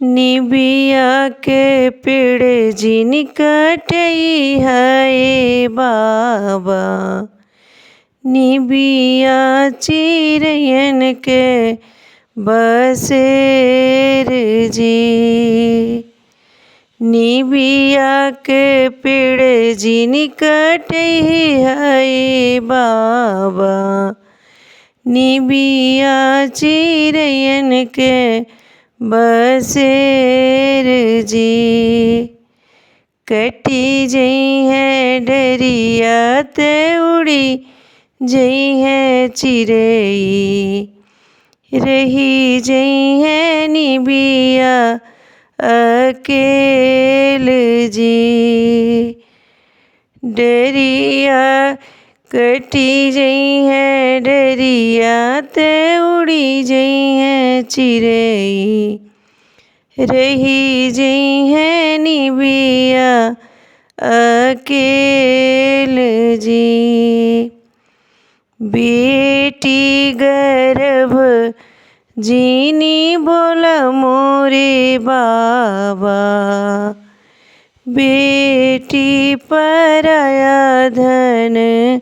निबिया के पेड़ जिन कटई है बाबा। निबिया चिरैयन के बसेर जी। निबिया के पेड़ जिन कटई है बाबा। निबिया चिरैयन के बसेर जी। कटी जई है डरिया ते उड़ी जई है चिरई। रही जई है निबिया अकेल जी। डरिया कटी जई है डरिया ते उड़ी जई है चिरई। रही जई है निबिया अकेल जी। बेटी गर्भ जीनी बोला मोरे बाबा। बेटी पराया धन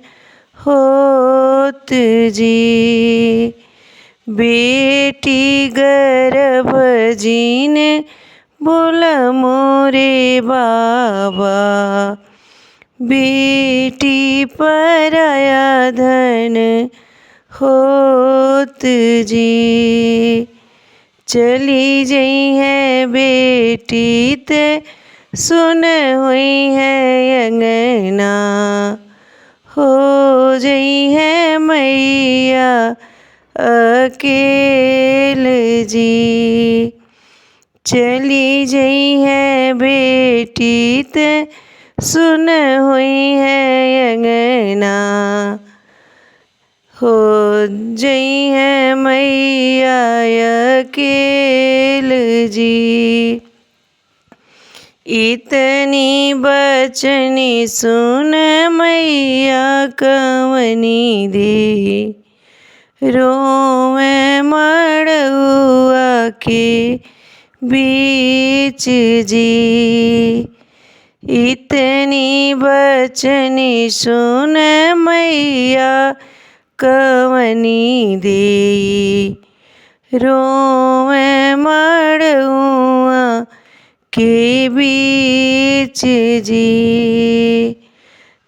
होत जी। बेटी गर्भ जीन बोला मोरे बाबा। बेटी पराया धन होत जी। चली जई है बेटी ते सुन हुई है अंगना। हो जई है मैया अकेल जी। चली जई है बेटी ते सुन हुई है अंगना। हो जई है मैया अकेल जी। इतनी बचनी सुन मैया कवनी दे। रोवे मड़ुआ के बीच जी। इतनी बचनी सुन मैया कवनी दे। रोवे मड़ुआ के बीच जी।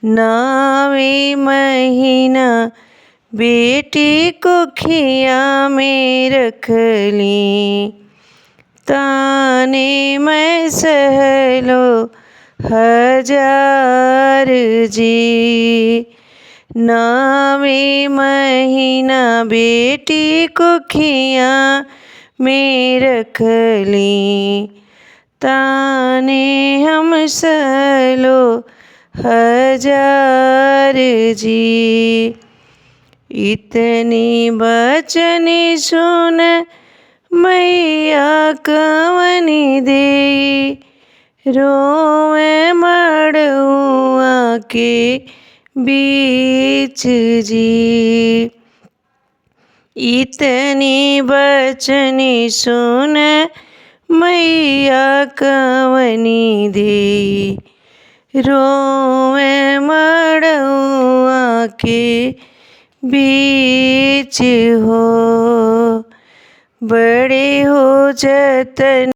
नावे महीना बेटी को खिया में रख ली। ताने मैं सहलो हजार जी। नावे महीना बेटी को खिया में रख ली। ताने हम सहलो हजार जी। इतनी बचनी सुन मैया कवनी दे। रोवे मड़ुआ के बीच जी। इतनी बचनी सुन मैया कवनी दे। रोवे मड़ुआ के बीच हो। बड़े हो जतन